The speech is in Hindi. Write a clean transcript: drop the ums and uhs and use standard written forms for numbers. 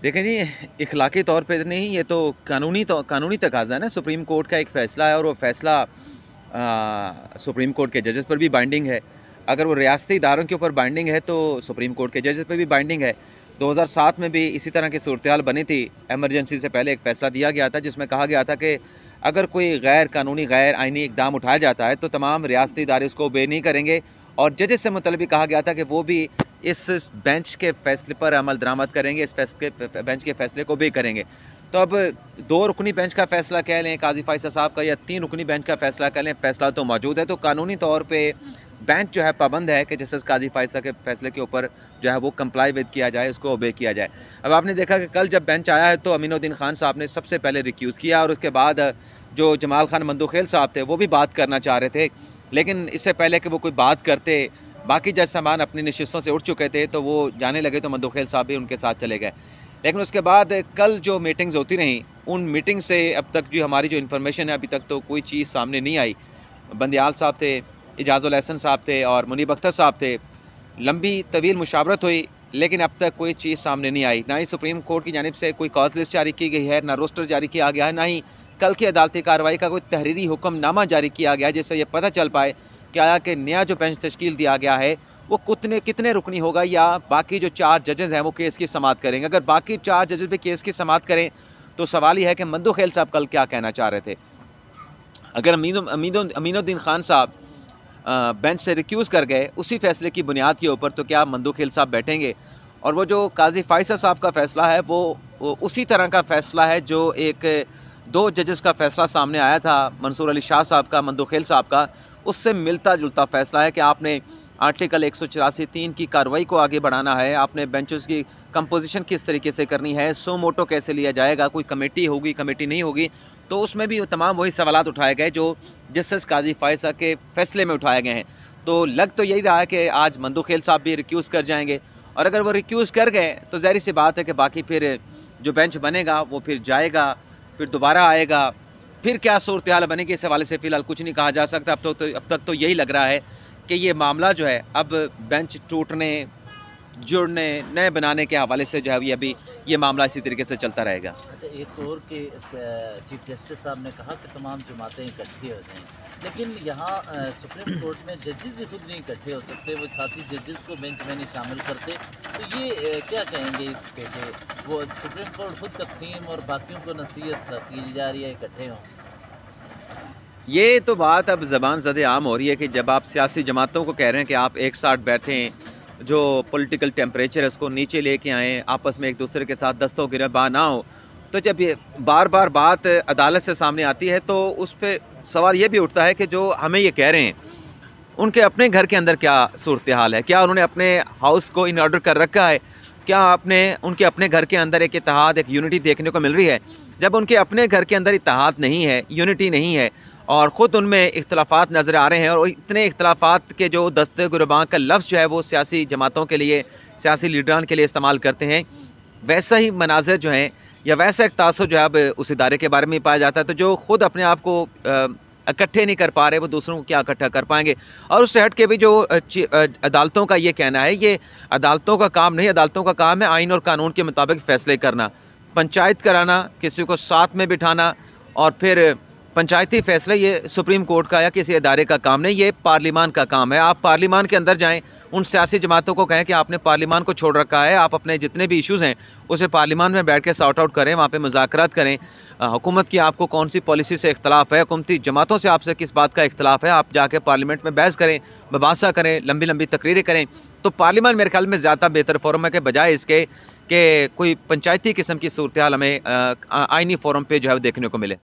देखें जी, इखलाकी तौर पे नहीं, ये तो कानूनी तकाज़ा है ना। सुप्रीम कोर्ट का एक फ़ैसला है और वो फ़ैसला सुप्रीम कोर्ट के जजेस पर भी बाइंडिंग है। अगर वो रियासती इदारों के ऊपर बाइंडिंग है तो सुप्रीम कोर्ट के जजेस पर भी बाइंडिंग है। 2007 में भी इसी तरह की सूरत-ए-हाल बनी थी। इमरजेंसी से पहले एक फ़ैसला दिया गया था जिसमें कहा गया था कि अगर कोई गैर कानूनी, गैर आइनी इक़दाम उठाया जाता है तो तमाम रियासती इदारे उसको ओबे नहीं करेंगे। और जजेस से मुतल्लिक़ भी कहा गया था कि वो भी इस बेंच के फ़ैसले पर अमल दरामद करेंगे, बेंच के फ़ैसले को भी करेंगे। तो अब 2 रुकनी बेंच का फ़ैसला कह लें काज़ी फ़ैसल साहब का, या 3 रुकनी बेंच का फ़ैसला कह लें, फ़ैसला तो मौजूद है। तो कानूनी तौर पे बेंच जो है पाबंद है कि जस्टिस काज़ी फ़ैसल के फ़ैसले के ऊपर जो है वो कंप्लाई विद किया जाए, उसको ओबे किया जाए। अब आपने देखा कि कल जब बेंच आया है तो अमीनुद्दीन खान साहब ने सबसे पहले रिक्यूज़ किया और उसके बाद जो जमाल खान मंदोखेल साहब थे वो भी बात करना चाह रहे थे। लेकिन इससे पहले कि वो कोई बात करते, बाकी जज साहबान अपनी नशिस्तों से उठ चुके थे तो वो जाने लगे, तो मंदोखेल साहब भी उनके साथ चले गए। लेकिन उसके बाद कल जो मीटिंग्स होती रहीं, उन मीटिंग से अब तक जो हमारी जो इन्फॉर्मेशन है अभी तक तो कोई चीज़ सामने नहीं आई। बंदियाल साहब थे, इजाज़ुल एहसन साहब थे और मुनीब अख्तर साहब थे। लंबी तवील मुशावरत हुई लेकिन अब तक कोई चीज़ सामने नहीं आई। ना ही सुप्रीम कोर्ट की जानिब से कोई कॉज लिस्ट जारी की गई है, ना रोस्टर जारी किया गया है, ना ही कल की अदालती कार्रवाई का कोई तहरीरी हुक्मनामा जारी किया गया जिससे ये पता चल पाए कि आया कि नया जो बेंच तश्कील दिया गया है वो कितने रुकनी होगा, या बाकी जो 4 जजेज़ हैं वो केस की समाअत करेंगे। अगर बाकी 4 जजेज़ भी केस की समाअत करें तो सवाल ये है कि मंदोखेल साहब कल क्या कहना चाह रहे थे। अगर अमीनुद्दीन खान साहब बेंच से रिक्यूज़ कर गए उसी फैसले की बुनियाद के ऊपर, तो क्या मंदोखेल साहब बैठेंगे? और वो जो काज़ी फ़ैसल साहब का फ़ैसला है वो उसी तरह का फ़ैसला है जो एक 2 जजेस का फ़ैसला सामने आया था, मंसूर अली शाह साहब का, मंदोखेल साहब का। उससे मिलता-जुलता फ़ैसला है कि आपने आर्टिकल 184(3) की कार्रवाई को आगे बढ़ाना है, आपने बेंचेस की कंपोजिशन किस तरीके से करनी है, सो मोटो कैसे लिया जाएगा, कोई कमेटी होगी, कमेटी नहीं होगी। तो उसमें भी तमाम वही सवालात उठाए गए जो जस्टिस काज़ी फ़ैसल के फ़ैसले में उठाए गए हैं। तो लग तो यही रहा है कि आज मंदोखेल साहब भी रिक्यूज़ कर जाएंगे, और अगर वो रिक्यूज़ कर गए तो ज़ाहिर सी बात है कि बाकी फिर जो बेंच बनेगा वो फिर जाएगा, फिर दोबारा आएगा, फिर क्या सूरत-ए-हाल बनेगी इस हवाले से फ़िलहाल कुछ नहीं कहा जा सकता। अब तक तो यही लग रहा है कि ये मामला जो है अब बेंच टूटने, जुड़ने, नए बनाने के हवाले से जो है ये मामला इसी तरीके से चलता रहेगा। अच्छा, एक और के चीफ जस्टिस साहब ने कहा कि तमाम जमातें इकट्ठी हो जाएँ, लेकिन यहाँ सुप्रीम कोर्ट में जजेस ही खुद नहीं इकट्ठे हो सकते, वो साथी जजेस को बेंच में नहीं शामिल करते। तो ये क्या कहेंगे इस पे कि वो सुप्रीम कोर्ट खुद तकसीम और बाकियों को नसीहत की जा रही है इकट्ठे हों? ये तो बात अब ज़बान ज़द आम हो रही है कि जब आप सियासी जमातों को कह रहे हैं कि आप एक साथ बैठें, जो पॉलिटिकल टेम्परेचर है उसको नीचे लेके आएँ, आपस में एक दूसरे के साथ दस्तों गिरबान ना हो, तो जब ये बार-बार बात अदालत से सामने आती है तो उस पे सवाल ये भी उठता है कि जो हमें ये कह रहे हैं, उनके अपने घर के अंदर क्या सूरत-ए-हाल है? क्या उन्होंने अपने हाउस को इन ऑर्डर कर रखा है? क्या उनके अपने घर के अंदर एक इत्तेहाद, एक यूनिटी देखने को मिल रही है? जब उनके अपने घर के अंदर इत्तेहाद नहीं है, यूनिटी नहीं है और ख़ुद उनमें इख्तलाफात नज़र आ रहे हैं, और इतने इख्तलाफात के जो दस्ते गुरबां का लफ्ज़ जो है वो सियासी जमातों के लिए, सियासी लीडरान के लिए इस्तेमाल करते हैं, वैसा ही मनाज़िर जो हैं या वैसा एक तासुर जो है अब उस इदारे के बारे में पाया जाता है। तो जो ख़ुद अपने आप को इकट्ठे नहीं कर पा रहे, वो दूसरों को क्या इकट्ठा कर पाएंगे? और उससे हट के भी जो अदालतों का ये कहना है, ये अदालतों का काम नहीं, अदालतों का काम है आइन और कानून के मुताबिक फ़ैसले करना, पंचायत कराना, किसी को साथ में बिठाना, और फिर पंचायती फ़ैसले ये सुप्रीम कोर्ट का या किसी इदारे का काम नहीं, ये पार्लिमान का काम है। आप पार्लिमान के अंदर जाएँ, उन सियासी जमातों को कहें कि आपने पार्लिमान को छोड़ रखा है, आप अपने जितने भी इश्यूज़ हैं उसे पार्लिमान में बैठ के सॉर्ट आउट करें, वहाँ पे मुज़ाकरात करें। हुकूमत की आपको कौन सी पॉलिसी से इख्तलाफ है, हुकूमती जमातों से आपसे किस बात का इख्तलाफ है, आप जाके पार्लियामेंट में बहस करें, मुबासा करें, लंबी लंबी तकरीरें करें। तो पार्लिमान मेरे ख्याल में ज़्यादा बेहतर फ़ोरम है कि बजाय इसके कि कोई पंचायती किस्म की सूरत-ए-हाल हमें आइनी फ़ोरम पे जो है देखने को मिले।